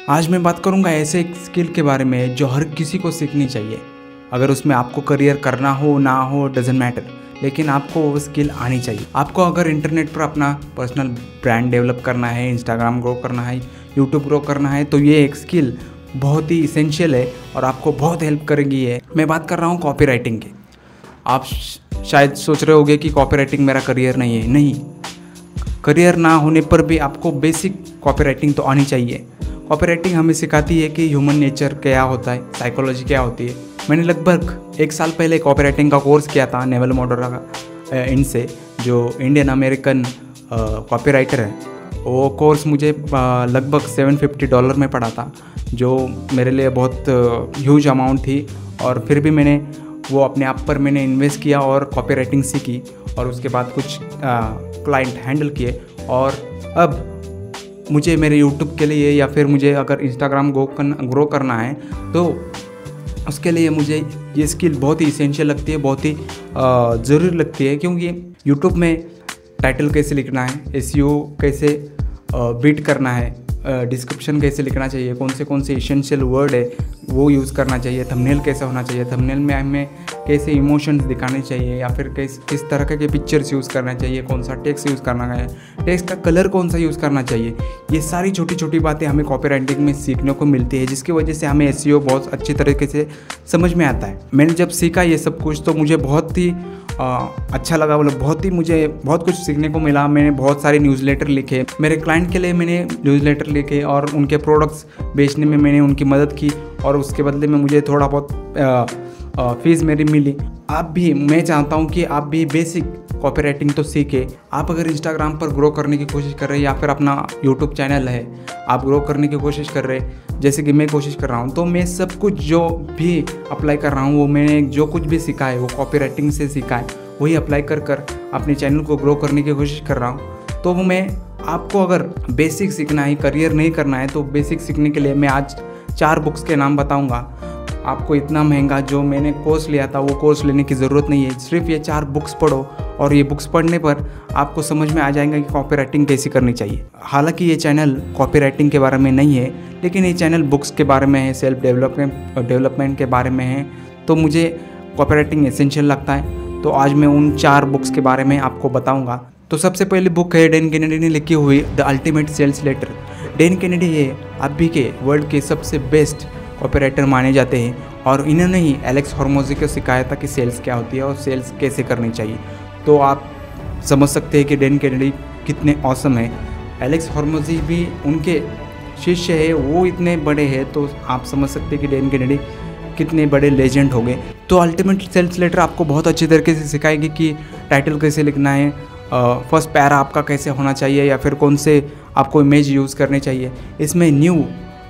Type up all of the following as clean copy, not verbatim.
आज मैं बात करूंगा ऐसे एक स्किल के बारे में जो हर किसी को सीखनी चाहिए। अगर उसमें आपको करियर करना हो ना हो डजेंट मैटर, लेकिन आपको वो स्किल आनी चाहिए। आपको अगर इंटरनेट पर अपना पर्सनल ब्रांड डेवलप करना है, इंस्टाग्राम ग्रो करना है, यूट्यूब ग्रो करना है, तो ये एक स्किल बहुत ही इसेंशियल है और आपको बहुत हेल्प करेगी। है मैं बात कर रहा हूँ कॉपी राइटिंग की। आप शायद सोच रहे होंगे कि कॉपी राइटिंग मेरा करियर नहीं है। नहीं, करियर ना होने पर भी आपको बेसिक कॉपी राइटिंग तो आनी चाहिए। कॉपी राइटिंग हमें सिखाती है कि ह्यूमन नेचर क्या होता है, साइकोलॉजी क्या होती है। मैंने लगभग 1 साल पहले कॉपी राइटिंग का कोर्स किया था नेवल मोडेरा का इनसे, जो इंडियन अमेरिकन कॉपी राइटर है। वो कोर्स मुझे लगभग $750 में पड़ा था, जो मेरे लिए बहुत ह्यूज अमाउंट थी। और फिर भी मैंने वो अपने आप पर मैंने इन्वेस्ट किया और कॉपी राइटिंग सीखी और उसके बाद कुछ क्लाइंट हैंडल किए। और अब मुझे मेरे यूट्यूब के लिए या फिर मुझे अगर इंस्टाग्राम ग्रो करना है तो उसके लिए मुझे ये स्किल बहुत ही इसेंशियल लगती है, बहुत ही ज़रूरी लगती है। क्योंकि यूट्यूब में टाइटल कैसे लिखना है, एसईओ कैसे बीट करना है, डिस्क्रिप्शन कैसे लिखना चाहिए, कौन से इसेंशियल वर्ड है वो यूज़ करना चाहिए, थंबनेल कैसा होना चाहिए, थंबनेल में हमें कैसे इमोशंस दिखाने चाहिए या फिर किस तरह के पिक्चर्स यूज़ करना चाहिए, कौन सा टेक्स्ट यूज़ करना है, टेक्स्ट का कलर कौन सा यूज़ करना चाहिए। ये सारी छोटी छोटी बातें हमें कॉपी राइटिंग में सीखने को मिलती है, जिसकी वजह से हमें एसईओ बहुत अच्छी तरीके से समझ में आता है। मैंने जब सीखा ये सब कुछ तो मुझे बहुत ही अच्छा लगा। मतलब मुझे बहुत कुछ सीखने को मिला। मैंने बहुत सारे न्यूज़लेटर लिखे, मेरे क्लाइंट के लिए मैंने न्यूज़लेटर लिखे और उनके प्रोडक्ट्स बेचने में मैंने उनकी मदद की और उसके बदले में मुझे थोड़ा बहुत फीस मेरी मिली। मैं चाहता हूँ कि आप भी बेसिक कॉपी राइटिंग तो सीखे। आप अगर इंस्टाग्राम पर ग्रो करने की कोशिश कर रहे हैं या फिर अपना यूट्यूब चैनल है आप ग्रो करने की कोशिश कर रहे हैं, जैसे कि मैं कोशिश कर रहा हूँ, तो मैं सब कुछ जो भी अप्लाई कर रहा हूँ वो मैंने जो कुछ भी सीखा है वो कॉपी राइटिंग से सीखा है, वही अप्लाई कर अपने चैनल को ग्रो करने की कोशिश कर रहा हूँ। तो मैं आपको अगर बेसिक सीखना है, करियर नहीं करना है, तो बेसिक सीखने के लिए मैं आज 4 बुक्स के नाम बताऊँगा। आपको इतना महंगा जो मैंने कोर्स लिया था वो कोर्स लेने की ज़रूरत नहीं है। सिर्फ ये 4 बुक्स पढ़ो और ये बुक्स पढ़ने पर आपको समझ में आ जाएगा कि कॉपी राइटिंग कैसी करनी चाहिए। हालांकि ये चैनल कॉपी राइटिंग के बारे में नहीं है, लेकिन ये चैनल बुक्स के बारे में है, सेल्फ डेवलपमेंट के बारे में है। तो मुझे कॉपी राइटिंग एसेंशियल लगता है। तो आज मैं उन 4 बुक्स के बारे में आपको बताऊँगा। तो सबसे पहली बुक है डेन केनेडी ने लिखी हुई the ultimate sales letter. Dan Kennedy ये अभी के वर्ल्ड के सबसे बेस्ट कॉपी राइटर माने जाते हैं और इन्होंने ही एलेक्स हॉर्मोजी को सिखाया था कि सेल्स क्या होती है और सेल्स कैसे करनी चाहिए। तो आप समझ सकते हैं कि डेन केनेडी कितने ऑसम है। एलेक्स हॉर्मोजी भी उनके शिष्य है, वो इतने बड़े हैं, तो आप समझ सकते हैं कि डेन केनेडी कितने बड़े लेजेंड हो गए। तो अल्टीमेट सेल्स लेटर आपको बहुत अच्छी तरीके से सिखाएगी कि टाइटल कैसे लिखना है, फर्स्ट पैरा आपका कैसे होना चाहिए या फिर कौन से आपको इमेज यूज़ करने चाहिए। इसमें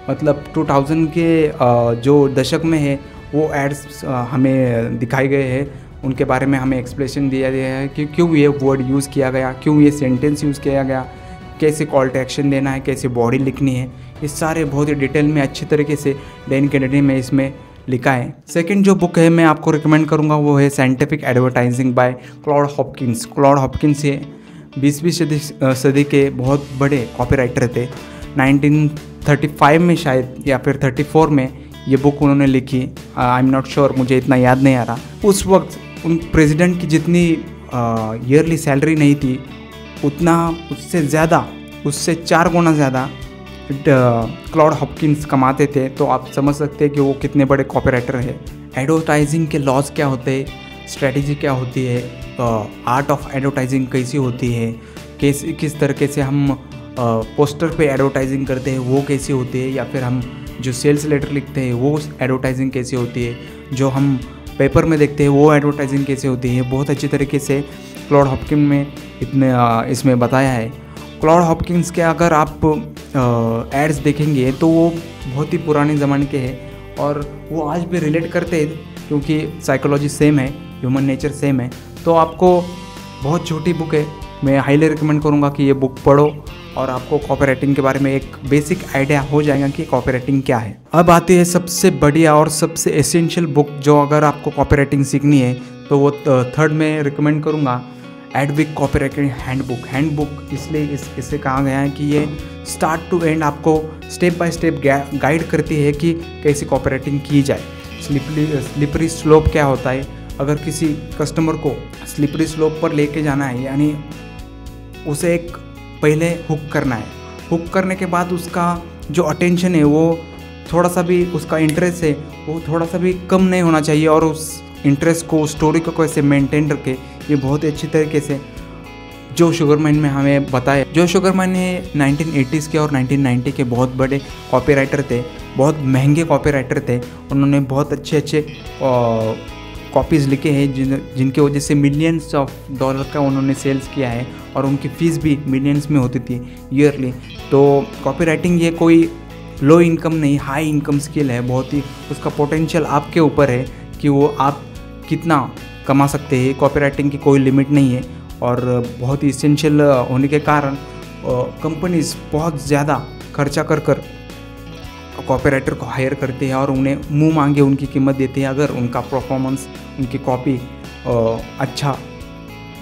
मतलब 2000 के जो दशक में है वो एड्स हमें दिखाए गए हैं, उनके बारे में हमें एक्सप्लेनेशन दिया गया है कि क्यों ये वर्ड यूज़ किया गया, क्यों ये सेंटेंस यूज़ किया गया, कैसे कॉल टू एक्शन देना है, कैसे बॉडी लिखनी है। ये सारे बहुत ही डिटेल में अच्छी तरीके से डेन केनेडी में इसमें लिखा है। सेकंड जो बुक है मैं आपको रिकमेंड करूँगा वो है scientific advertising by Claude Hopkins. Claude Hopkins ये 20वीं सदी के बहुत बड़े कॉपी राइटर थे। 1935 में शायद या फिर 34 में ये बुक उन्होंने लिखी। आई एम नॉट श्योर, मुझे इतना याद नहीं आ रहा। उस वक्त उन प्रेसिडेंट की जितनी ईयरली सैलरी नहीं थी उतना उससे 4 गुना ज़्यादा क्लॉड हॉपकिंस कमाते थे। तो आप समझ सकते हैं कि वो कितने बड़े कॉपी राइटर है। एडवर्टाइजिंग के लॉज क्या होते हैं, स्ट्रेटजी क्या होती है, आर्ट ऑफ एडवर्टाइजिंग कैसी होती है, किस तरीके से हम पोस्टर पे एडवर्टाइजिंग करते हैं वो कैसी होती है, या फिर हम जो सेल्स लेटर लिखते हैं वो एडवर्टाइजिंग कैसी होती है, जो हम पेपर में देखते हैं वो एडवर्टाइजिंग कैसे होती है। बहुत अच्छी तरीके से क्लॉड हॉपकिंस में इसमें बताया है। क्लॉड हॉपकिंस के अगर आप एड्स देखेंगे तो वो बहुत ही पुराने ज़माने के हैं और वो आज भी रिलेट करते हैं क्योंकि साइकोलॉजी सेम है, ह्यूमन नेचर सेम है। तो आपको बहुत छोटी बुक है, मैं हाईली रिकमेंड करूँगा कि ये बुक पढ़ो और आपको कॉपी राइटिंग के बारे में एक बेसिक आइडिया हो जाएगा कि कॉपी राइटिंग क्या है। अब आती है सबसे बढ़िया और सबसे एसेंशियल बुक, जो अगर आपको कॉपी राइटिंग सीखनी है तो वो थर्ड में रिकमेंड करूँगा एडविक कॉपी राइटिंग हैंडबुक। इसलिए इसे कहा गया है कि ये स्टार्ट टू एंड आपको स्टेप बाय स्टेप गाइड करती है कि कैसे कॉपीराइटिंग की जाए। स्लिपरी स्लोप क्या होता है, अगर किसी कस्टमर को स्लिपरी स्लोप पर लेके जाना है, यानी उसे एक पहले हुक करना है। हुक करने के बाद उसका जो अटेंशन है वो थोड़ा सा भी, उसका इंटरेस्ट है वो थोड़ा सा भी कम नहीं होना चाहिए, और उस इंटरेस्ट को, स्टोरी को कैसे मेंटेन रखे, ये बहुत ही अच्छी तरीके से जो शुगरमैन में हमें बताया। जो शुगरमैन ने 1980s के और 1990 के बहुत बड़े कॉपीराइटर थे, बहुत महंगे कॉपीराइटर थे। उन्होंने बहुत अच्छे कॉपीज़ लिखे हैं जिनके वजह से मिलियंस ऑफ डॉलर का उन्होंने सेल्स किया है, और उनकी फ़ीस भी मिलियंस में होती थी ईयरली। तो कॉपीराइटिंग ये कोई लो इनकम नहीं, हाई इनकम स्किल है। बहुत ही उसका पोटेंशियल आपके ऊपर है कि वो आप कितना कमा सकते हैं। कॉपीराइटिंग की कोई लिमिट नहीं है, और बहुत ही इसेंशियल होने के कारण कंपनीज बहुत ज़्यादा खर्चा कर कॉपीराइटर को हायर करते हैं, और उन्हें मुंह मांगे उनकी कीमत देते हैं अगर उनका परफॉर्मेंस, उनकी कॉपी अच्छा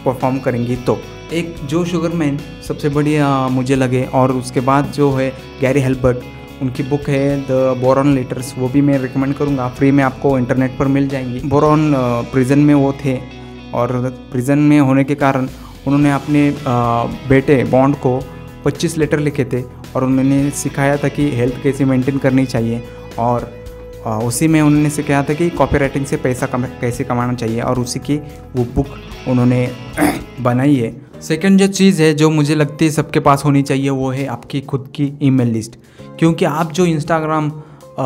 परफॉर्म करेंगी तो। एक जो शुगरमैन सबसे बढ़िया मुझे लगे, और उसके बाद जो है गैरी हेल्बर्ट, उनकी बुक है द बोरॉन लेटर्स, वो भी मैं रिकमेंड करूँगा। फ्री में आपको इंटरनेट पर मिल जाएंगी। बोरॉन प्रिजन में वो थे, और प्रिजन में होने के कारण उन्होंने अपने बेटे बॉन्ड को 25 लेटर लिखे थे, और उन्होंने सिखाया था कि हेल्थ कैसे मेंटेन करनी चाहिए, और उसी में उन्होंने सिखाया था कि कॉपीराइटिंग से पैसा कैसे कमाना चाहिए, और उसी की वो बुक उन्होंने बनाई है। सेकंड जो चीज़ है जो मुझे लगती है सबके पास होनी चाहिए, वो है आपकी खुद की ईमेल लिस्ट। क्योंकि आप जो इंस्टाग्राम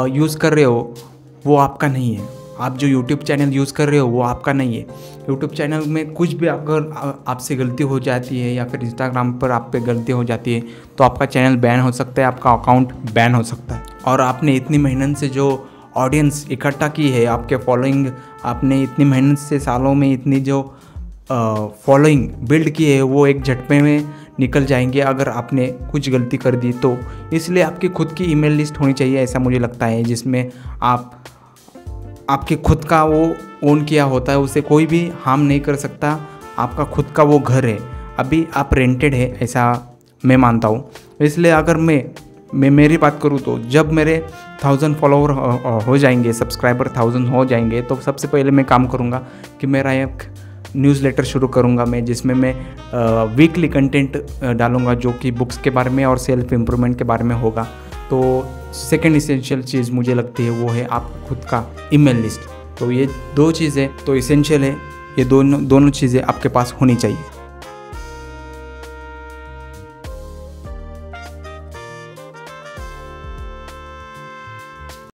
यूज़ कर रहे हो वो आपका नहीं है, आप जो यूट्यूब चैनल यूज़ कर रहे हो वो आपका नहीं है। यूट्यूब चैनल में कुछ भी अगर आपसे गलती हो जाती है, या फिर इंस्टाग्राम पर आप पे गलती हो जाती है, तो आपका चैनल बैन हो सकता है, आपका अकाउंट बैन हो सकता है। और आपने इतनी मेहनत से जो ऑडियंस इकट्ठा की है, आपके फॉलोइंग, आपने इतनी मेहनत से सालों में इतनी जो फॉलोइंग बिल्ड की है, वो एक झटके में निकल जाएंगे अगर आपने कुछ गलती कर दी तो। इसलिए आपकी खुद की ईमेल लिस्ट होनी चाहिए, ऐसा मुझे लगता है, जिसमें आपके खुद का वो ओन किया होता है, उसे कोई भी हार्म नहीं कर सकता। आपका खुद का वो घर है, अभी आप रेंटेड है, ऐसा मैं मानता हूँ। इसलिए अगर मैं मेरी बात करूँ तो जब मेरे 1000 फॉलोवर हो जाएंगे, सब्सक्राइबर 1000 हो जाएंगे, तो सबसे पहले मैं काम करूँगा कि मेरा एक न्यूज़लेटर शुरू करूँगा मैं, जिसमें मैं वीकली कंटेंट डालूँगा जो कि बुक्स के बारे में और सेल्फ इम्प्रूवमेंट के बारे में होगा। तो सेकंड इसेंशियल चीज़ मुझे लगती है वो है आप खुद का ईमेल लिस्ट। तो ये दो चीज़ें तो इसेंशियल है, ये दोनों चीज़ें आपके पास होनी चाहिए।